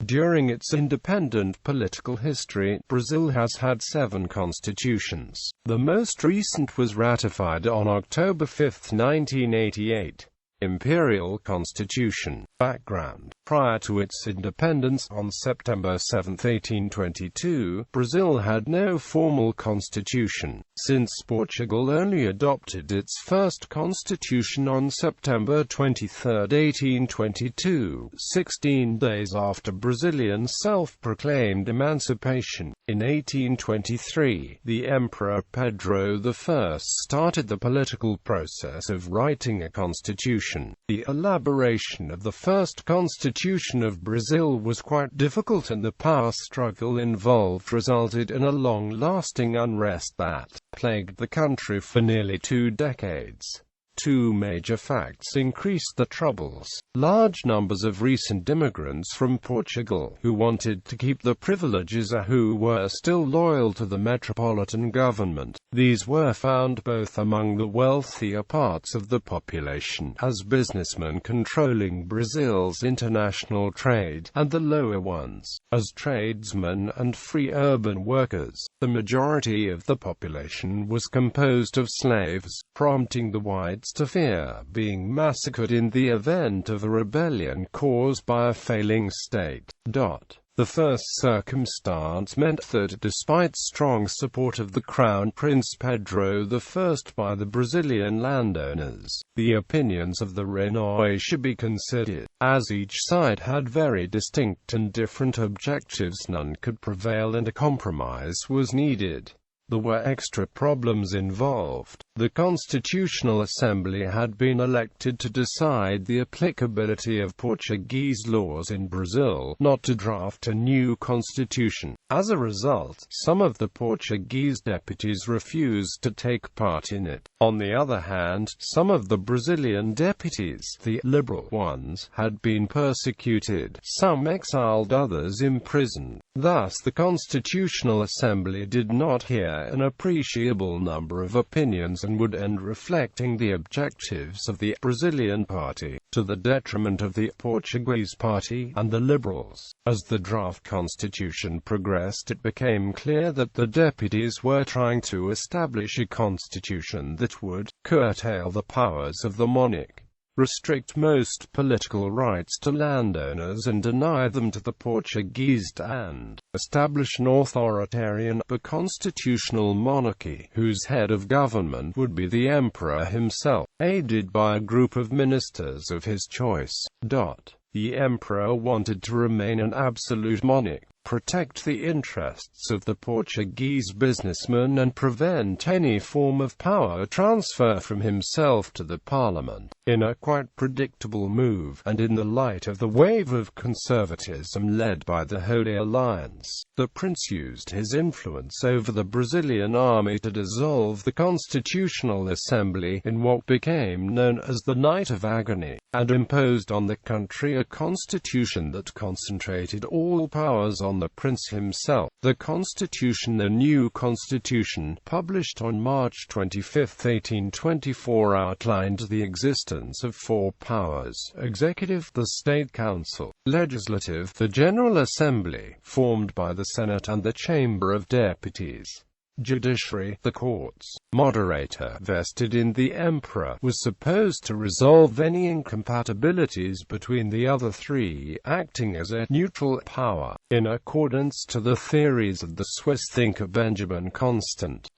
During its independent political history, Brazil has had 7 constitutions. The most recent was ratified on October 5, 1988. Imperial Constitution. Background. Prior to its independence on September 7, 1822, Brazil had no formal constitution, since Portugal only adopted its first constitution on September 23, 1822, 16 days after Brazilian self-proclaimed emancipation. In 1823, the Emperor Pedro I started the political process of writing a constitution. The elaboration of the first constitution of Brazil was quite difficult, and the power struggle involved resulted in a long-lasting unrest that plagued the country for nearly 2 decades. 2 major facts increased the troubles. Large numbers of recent immigrants from Portugal, who wanted to keep the privileges and who were still loyal to the metropolitan government. These were found both among the wealthier parts of the population, as businessmen controlling Brazil's international trade, and the lower ones, as tradesmen and free urban workers. The majority of the population was composed of slaves, prompting the whites to fear being massacred in the event of a rebellion caused by a failing state. The first circumstance meant that, despite strong support of the Crown Prince Pedro I by the Brazilian landowners, the opinions of the Renoi should be considered. As each side had very distinct and different objectives, none could prevail and a compromise was needed. There were extra problems involved. The Constitutional Assembly had been elected to decide the applicability of Portuguese laws in Brazil, not to draft a new constitution. As a result, some of the Portuguese deputies refused to take part in it. On the other hand, some of the Brazilian deputies, the liberal ones, had been persecuted, some exiled, others imprisoned. Thus the Constitutional Assembly did not hear an appreciable number of opinions and would end reflecting the objectives of the Brazilian party, to the detriment of the Portuguese party and the liberals. As the draft constitution progressed, it became clear that the deputies were trying to establish a constitution that would curtail the powers of the monarch, restrict most political rights to landowners and deny them to the Portuguese, and establish an authoritarian but constitutional monarchy, whose head of government would be the emperor himself, aided by a group of ministers of his choice. The emperor wanted to remain an absolute monarch, protect the interests of the Portuguese businessmen and prevent any form of power transfer from himself to the parliament. In a quite predictable move, and in the light of the wave of conservatism led by the Holy Alliance, the prince used his influence over the Brazilian army to dissolve the Constitutional Assembly in what became known as the Night of Agony, and imposed on the country a constitution that concentrated all powers on the prince himself. The new constitution, published on March 25, 1824, outlined the existence of 4 powers: executive, the State Council; legislative, the General Assembly, formed by the Senate and the Chamber of Deputies; judiciary, the courts; moderator, vested in the emperor, was supposed to resolve any incompatibilities between the other 3, acting as a neutral power, in accordance to the theories of the Swiss thinker Benjamin Constant.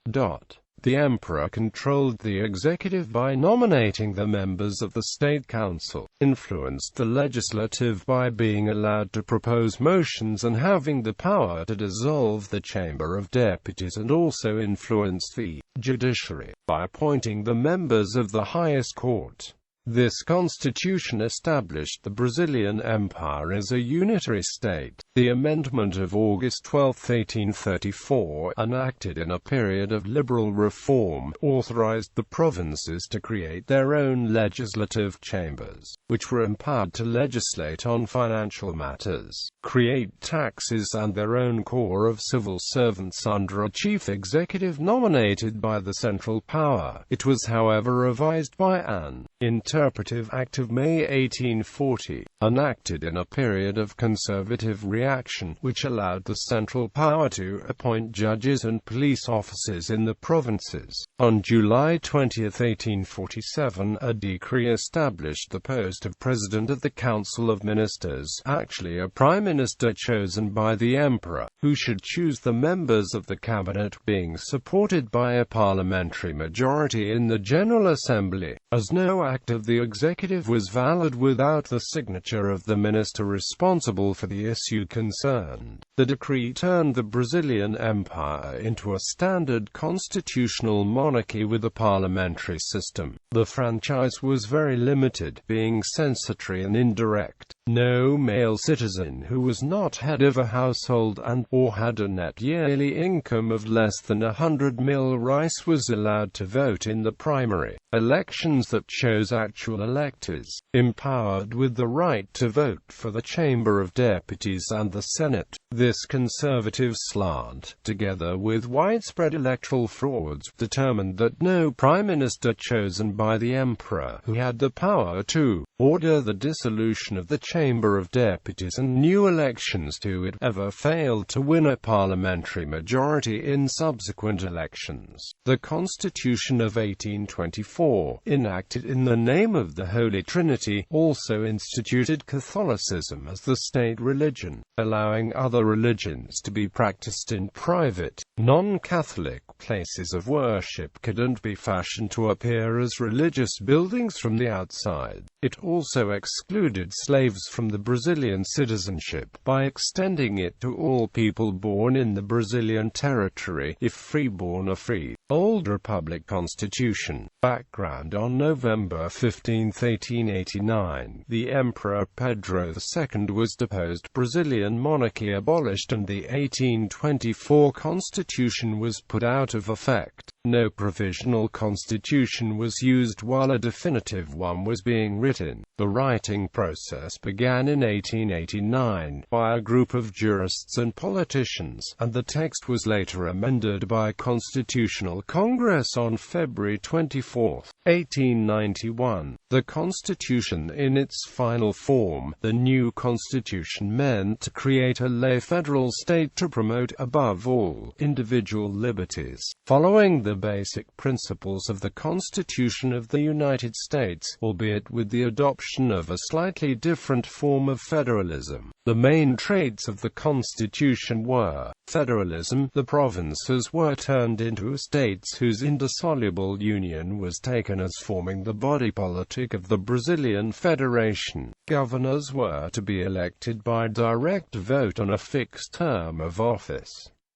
The emperor controlled the executive by nominating the members of the State Council, influenced the legislative by being allowed to propose motions and having the power to dissolve the Chamber of Deputies, and also influenced the judiciary by appointing the members of the highest court. This constitution established the Brazilian Empire as a unitary state. The amendment of August 12, 1834, enacted in a period of liberal reform, authorized the provinces to create their own legislative chambers, which were empowered to legislate on financial matters, create taxes and their own corps of civil servants under a chief executive nominated by the central power. It was however revised by an Interpretive Act of May 1840, enacted in a period of conservative parliamentary action, which allowed the central power to appoint judges and police officers in the provinces. On July 20, 1847, a decree established the post of President of the Council of Ministers, actually a Prime Minister chosen by the Emperor, who should choose the members of the cabinet, being supported by a parliamentary majority in the General Assembly, as no act of the executive was valid without the signature of the minister responsible for the issue concerned. The decree turned the Brazilian Empire into a standard constitutional monarchy with a parliamentary system. The franchise was very limited, being censatory and indirect. No male citizen who was not head of a household and/or had a net yearly income of less than 100 mil rice was allowed to vote in the primary elections that chose actual electors, empowered with the right to vote for the Chamber of Deputies and the Senate. This conservative slant, together with widespread electoral frauds, determined that no prime minister chosen by the emperor, who had the power to order the dissolution of the Chamber of Deputies and new elections to it, ever failed to win a parliamentary majority in subsequent elections. The Constitution of 1824, enacted in the name of the Holy Trinity, also instituted Catholicism as the state religion, allowing other religions to be practiced in private, non-Catholic places of worship couldn't be fashioned to appear as religious buildings from the outside. It also excluded slaves from the Brazilian citizenship, by extending it to all people born in the Brazilian territory, if freeborn or free. Old Republic Constitution. Background: on November 15, 1889, the Emperor Pedro II was deposed, Brazilian monarchy abolished, and the 1824 Constitution was put out of effect. No provisional constitution was used while a definitive one was being written. The writing process began in 1889 by a group of jurists and politicians, and the text was later amended by Constitutional Congress on February 24, 1891. The Constitution in its final form, the new Constitution, meant to create a lay federal state to promote, above all, individual liberties, following the basic principles of the Constitution of the United States, albeit with the adoption of a slightly different form of federalism. The main traits of the Constitution were federalism. The provinces were turned into states whose indissoluble union was taken as forming the body politic of the Brazilian Federation. Governors were to be elected by direct vote on a fixed term of office.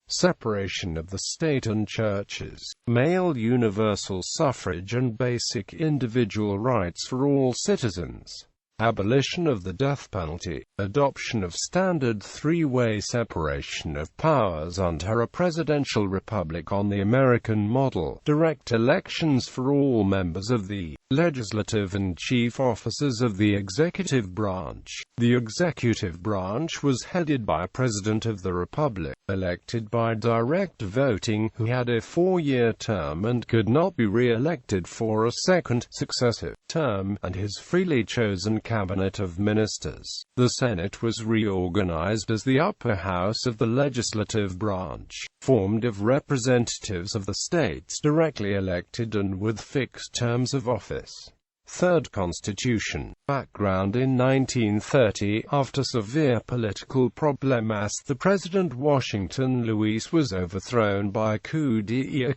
Separation of the state and churches, male universal suffrage and basic individual rights for all citizens. Abolition of the death penalty, adoption of standard three-way separation of powers under a presidential republic on the American model, direct elections for all members of the legislative and chief officers of the executive branch. The executive branch was headed by a President of the Republic, elected by direct voting, who had a 4-year term and could not be re-elected for a second, successive term, and his freely chosen cabinet of ministers. The Senate was reorganized as the upper house of the legislative branch, formed of representatives of the states directly elected and with fixed terms of office. Third Constitution. Background: in 1930, after severe political problems, the President Washington Luis was overthrown by coup d'état.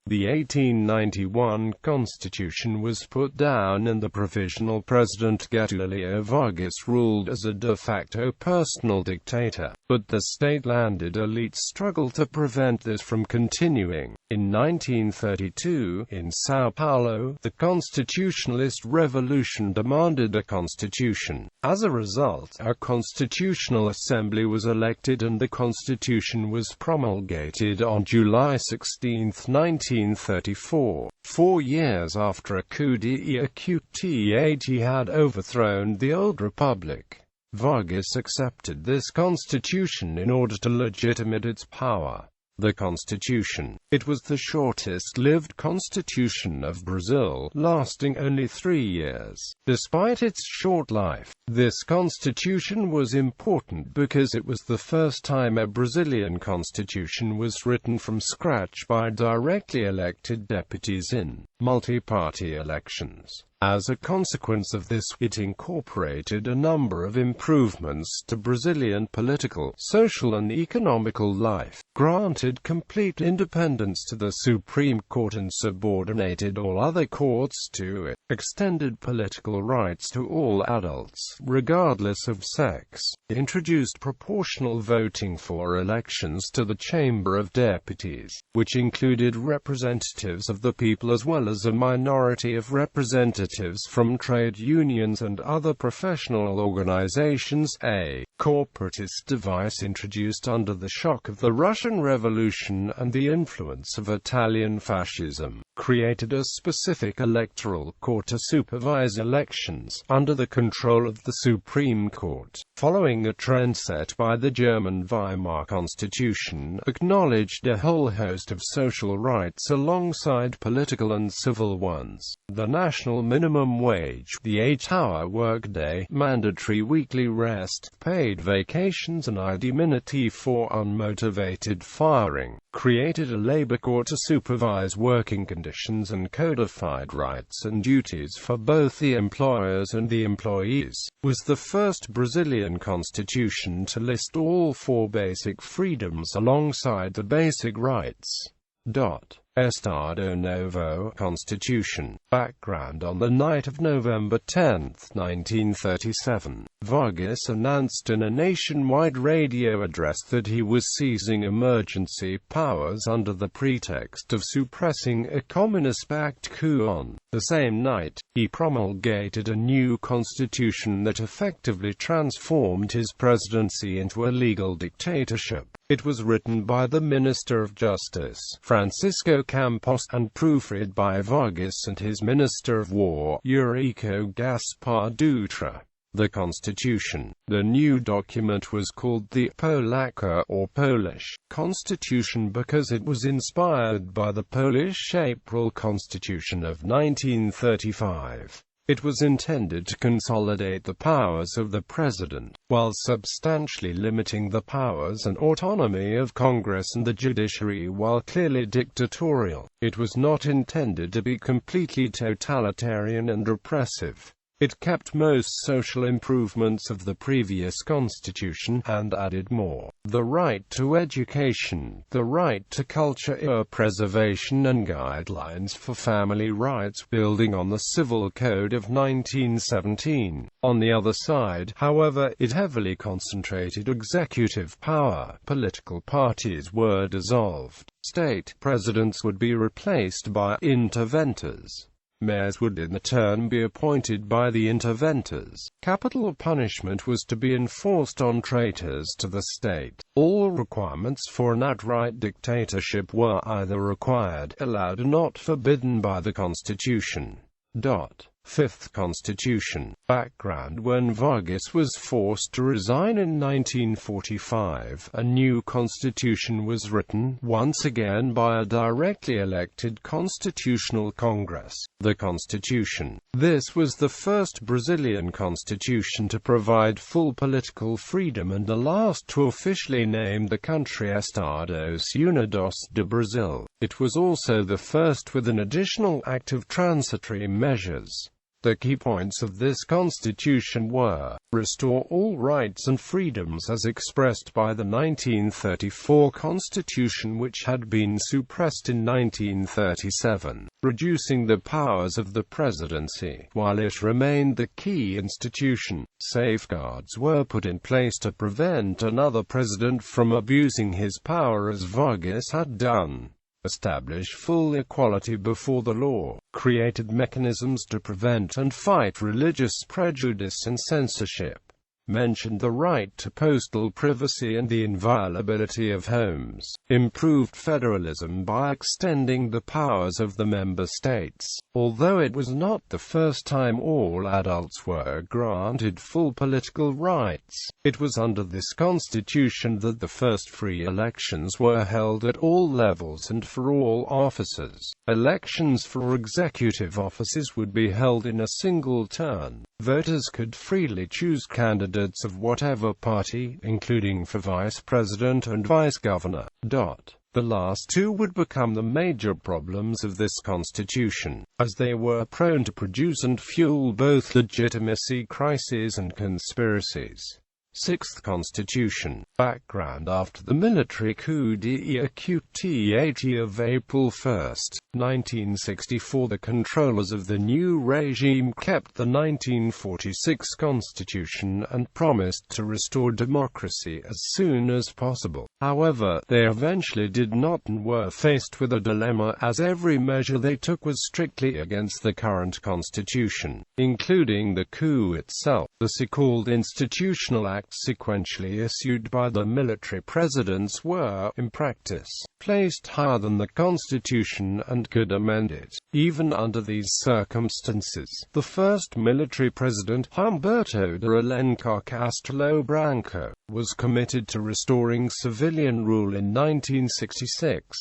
The 1891 Constitution was put down and the provisional president Getulio Vargas ruled as a de facto personal dictator. But the state-landed elites struggled to prevent this from continuing. In 1932, in São Paulo, the Constitutionalist revolution demanded a constitution. As a result, a Constitutional Assembly was elected and the Constitution was promulgated on July 16, 1934, 4 years after a coup d'état had overthrown the old republic. Vargas accepted this constitution in order to legitimate its power. The Constitution. It was the shortest-lived constitution of Brazil, lasting only 3 years. Despite its short life, this constitution was important because it was the first time a Brazilian constitution was written from scratch by directly elected deputies in multi-party elections. As a consequence of this, it incorporated a number of improvements to Brazilian political, social and economical life, granted complete independence to the Supreme Court and subordinated all other courts to it, extended political rights to all adults, regardless of sex, introduced proportional voting for elections to the Chamber of Deputies, which included representatives of the people as well as a minority of representatives from trade unions and other professional organizations, a corporatist device introduced under the shock of the Russian Revolution and the influence of Italian fascism, created a specific electoral court to supervise elections, under the control of the Supreme Court, following a trend set by the German Weimar Constitution, acknowledged a whole host of social rights alongside political and civil ones: the national minimum wage, the 8-hour workday, mandatory weekly rest, paid vacations and indemnity for unmotivated firing, created a labor court to supervise working conditions and codified rights and duties for both the employers and the employees, was the first Brazilian constitution to list all 4 basic freedoms alongside the basic rights. Estado Novo Constitution. Background: on the night of November 10, 1937, Vargas announced in a nationwide radio address that he was seizing emergency powers under the pretext of suppressing a communist-backed coup. On the same night, he promulgated a new constitution that effectively transformed his presidency into a legal dictatorship. It was written by the Minister of Justice, Francisco Campos, and proofread by Vargas and his Minister of War, Eurico Gaspar Dutra. The Constitution. The new document was called the Polacca, or Polish, Constitution because it was inspired by the Polish April Constitution of 1935. It was intended to consolidate the powers of the president, while substantially limiting the powers and autonomy of Congress and the judiciary while clearly dictatorial. It was not intended to be completely totalitarian and repressive. It kept most social improvements of the previous constitution, and added more: the right to education, the right to culture preservation and guidelines for family rights, building on the Civil Code of 1917. On the other side, however, it heavily concentrated executive power. Political parties were dissolved. State presidents would be replaced by interventors. Mayors would in turn be appointed by the interventors. Capital punishment was to be enforced on traitors to the state. All requirements for an outright dictatorship were either required, allowed or not forbidden by the Constitution. Fifth Constitution. Background: when Vargas was forced to resign in 1945, a new constitution was written, once again by a directly elected Constitutional Congress. The Constitution. This was the first Brazilian constitution to provide full political freedom and the last to officially name the country Estados Unidos de Brazil. It was also the first with an additional act of transitory measures. The key points of this constitution were: restore all rights and freedoms as expressed by the 1934 Constitution, which had been suppressed in 1937, reducing the powers of the presidency, while it remained the key institution. Safeguards were put in place to prevent another president from abusing his power as Vargas had done. Establish full equality before the law, created mechanisms to prevent and fight religious prejudice and censorship. mentioned the right to postal privacy and the inviolability of homes, improved federalism by extending the powers of the member states. Although it was not the first time all adults were granted full political rights, it was under this constitution that the first free elections were held at all levels and for all offices. Elections for executive offices would be held in a single turn. Voters could freely choose candidates of whatever party, including for vice president and vice governor. The last two would become the major problems of this constitution, as they were prone to produce and fuel both legitimacy crises and conspiracies. Sixth Constitution. Background: after the military coup d'état of April 1, 1964, the controllers of the new regime kept the 1946 Constitution and promised to restore democracy as soon as possible. However, they eventually did not and were faced with a dilemma, as every measure they took was strictly against the current constitution, including the coup itself. The so-called Institutional Acts sequentially issued by the military presidents were, in practice, placed higher than the Constitution and could amend it. Even under these circumstances, the first military president, Humberto de Alencar Castelo Branco, was committed to restoring civilian rule in 1966.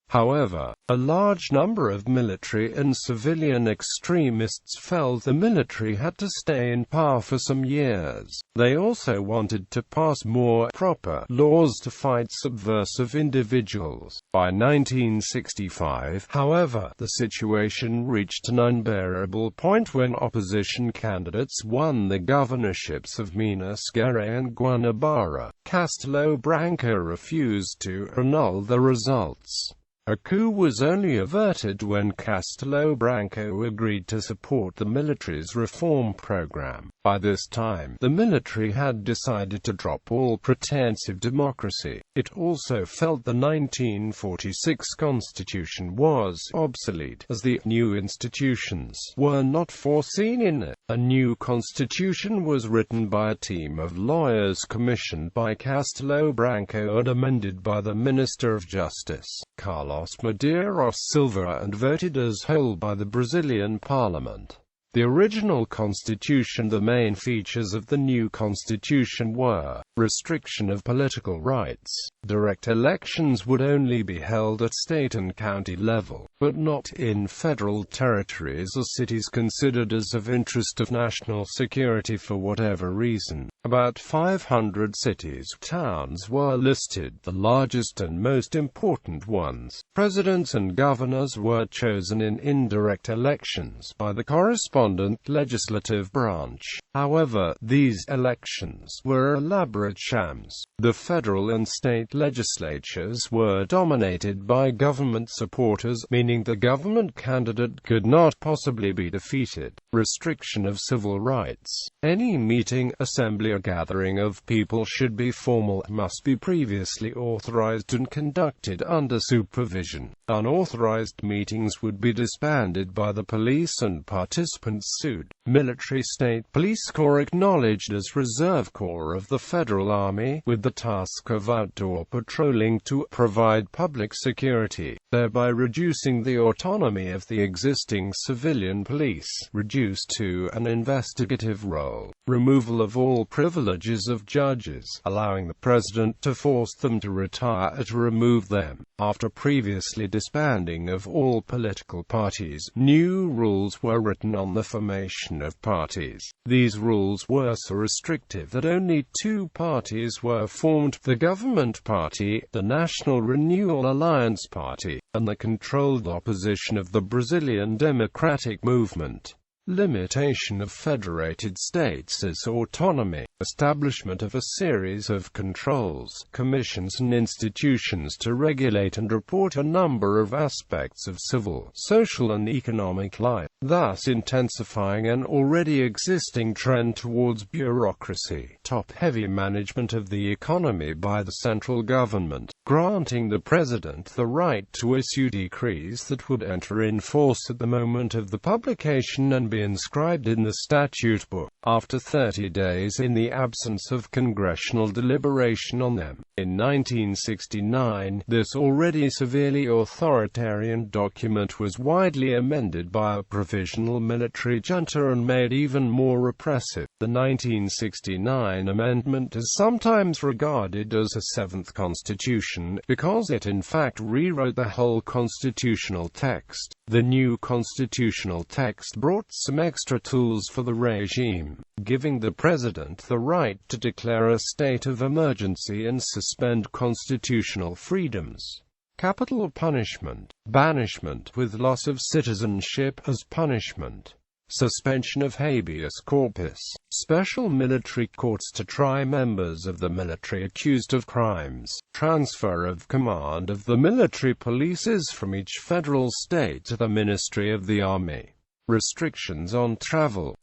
However, a large number of military and civilian extremists felt the military had to stay in power for some years. They also wanted to pass more proper laws to fight subversive individuals. By 1965, however, the situation reached an unbearable point when opposition candidates won the governorships of Minas Gerais and Guanabara. Castelo Branco refused to annul the results. A coup was only averted when Castelo Branco agreed to support the military's reform program. By this time, the military had decided to drop all pretense of democracy. It also felt the 1946 Constitution was obsolete, as the new institutions were not foreseen in it. A new constitution was written by a team of lawyers commissioned by Castelo Branco and amended by the Minister of Justice, Carlos Medeiros Silva, and voted as whole by the Brazilian Parliament. The original constitution. The main features of the new constitution were restriction of political rights. Direct elections would only be held at state and county level, but not in federal territories or cities considered as of interest of national security for whatever reason. About 500 cities, towns were listed, the largest and most important ones. Presidents and governors were chosen in indirect elections by the correspondent legislative branch. However, these elections were elaborate shams. The federal and state legislatures were dominated by government supporters, meaning the government candidate could not possibly be defeated. Restriction of civil rights. Any meeting, assembly, or gathering of people should be formal, must be previously authorized and conducted under supervision. Unauthorized meetings would be disbanded by the police and participants sued. Military state police corps acknowledged as reserve corps of the Federal Army, with the task of outdoor patrolling to provide public security, thereby reducing the autonomy of the existing civilian police, reduced to an investigative role. Removal of all privileges of judges, allowing the president to force them to retire or to remove them. After previously disbanding of all political parties, new rules were written on the formation of parties. These rules were so restrictive that only two parties were formed: the Government Party, the National Renewal Alliance Party, and the controlled opposition of the Brazilian Democratic Movement. Limitation of federated states as autonomy. Establishment of a series of controls, commissions and institutions to regulate and report a number of aspects of civil, social and economic life, thus intensifying an already existing trend towards bureaucracy. Top-heavy management of the economy by the central government, granting the president the right to issue decrees that would enter in force at the moment of the publication and be be inscribed in the statute book, after 30 days in the absence of congressional deliberation on them. In 1969, this already severely authoritarian document was widely amended by a provisional military junta and made even more repressive. The 1969 amendment is sometimes regarded as a seventh constitution, because it in fact rewrote the whole constitutional text. The new constitutional text brought some extra tools for the regime, giving the president the right to declare a state of emergency and suspend constitutional freedoms. Capital punishment, banishment with loss of citizenship as punishment, suspension of habeas corpus, special military courts to try members of the military accused of crimes, transfer of command of the military polices from each federal state to the Ministry of the Army, restrictions on travel.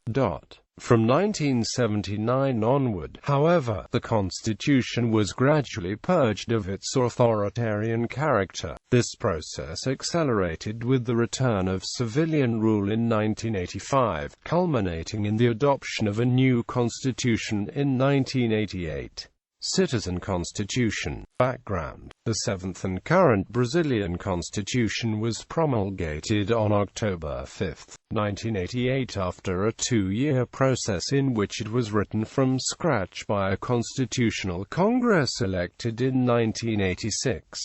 From 1979 onward, however, the Constitution was gradually purged of its authoritarian character. This process accelerated with the return of civilian rule in 1985, culminating in the adoption of a new constitution in 1988. Citizen Constitution. Background. The seventh and current Brazilian Constitution was promulgated on October 5, 1988 after a 2-year process in which it was written from scratch by a constitutional Congress elected in 1986.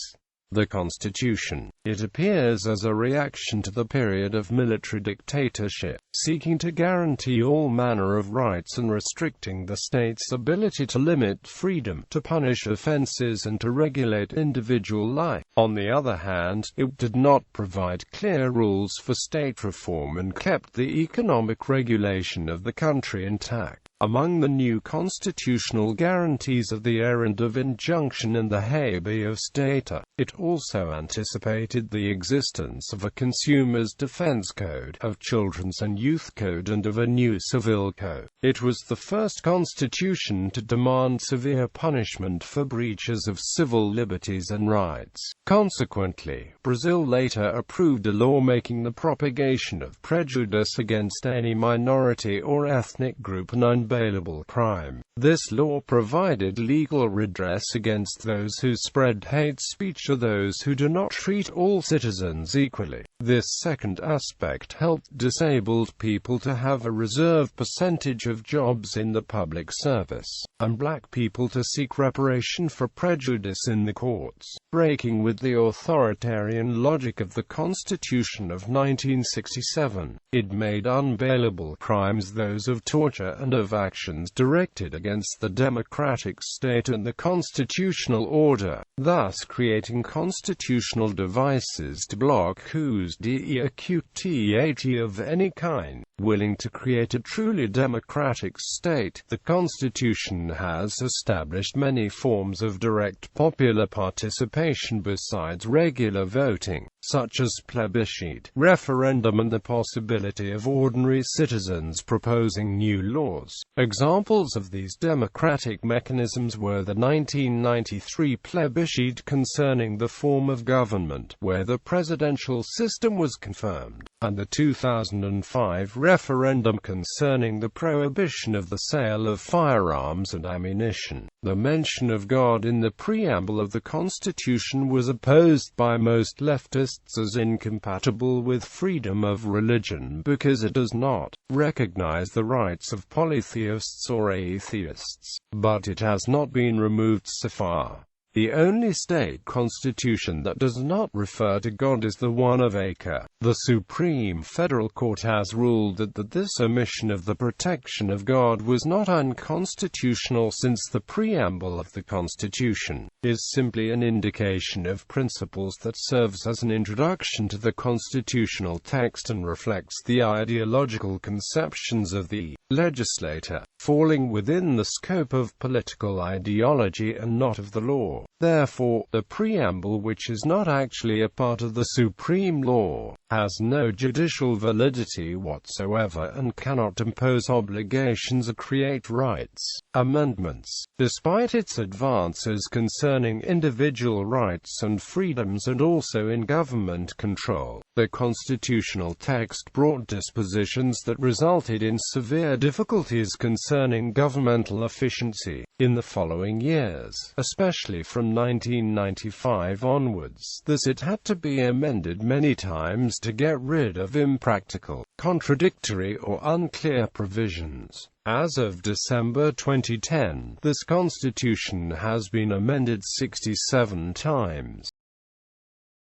The Constitution. It appears as a reaction to the period of military dictatorship, seeking to guarantee all manner of rights and restricting the state's ability to limit freedom, to punish offenses and to regulate individual life. On the other hand, it did not provide clear rules for state reform and kept the economic regulation of the country intact. Among the new constitutional guarantees of the errand of injunction and the habeas data, it also anticipated the existence of a Consumers' Defense Code, of Children's and Youth Code and of a new Civil Code. It was the first constitution to demand severe punishment for breaches of civil liberties and rights. Consequently, Brazil later approved a law making the propagation of prejudice against any minority or ethnic group an unbailable crime. This law provided legal redress against those who spread hate speech or those who do not treat all citizens equally. This second aspect helped disabled people to have a reserved percentage of jobs in the public service, and black people to seek reparation for prejudice in the courts. Breaking with the authoritarian logic of the Constitution of 1967, it made unbailable crimes those of torture and of actions directed against the democratic state and the constitutional order, thus creating constitutional devices to block coups d'etat of any kind. Willing to create a truly democratic state, the Constitution has established many forms of direct popular participation besides regular voting, such as plebiscite, referendum and the possibility of ordinary citizens proposing new laws. Examples of these democratic mechanisms were the 1993 plebiscite concerning the form of government, where the presidential system was confirmed, and the 2005 referendum concerning the prohibition of the sale of firearms and ammunition. The mention of God in the preamble of the Constitution was opposed by most leftists as incompatible with freedom of religion because it does not recognize the rights of polytheists or atheists. But it has not been removed so far. The only state constitution that does not refer to God is the one of Acre. The Supreme Federal Court has ruled that this omission of the protection of God was not unconstitutional since the preamble of the Constitution is simply an indication of principles that serves as an introduction to the constitutional text and reflects the ideological conceptions of the legislator, falling within the scope of political ideology and not of the law. Therefore, the preamble, which is not actually a part of the supreme law, has no judicial validity whatsoever and cannot impose obligations or create rights. Amendments, despite its advances concerning individual rights and freedoms and also in government control, the constitutional text brought dispositions that resulted in severe difficulties concerning governmental efficiency in the following years, especially from 1995 onwards. Thus it had to be amended many times to get rid of impractical, contradictory or unclear provisions. As of December 2010, this constitution has been amended 67 times.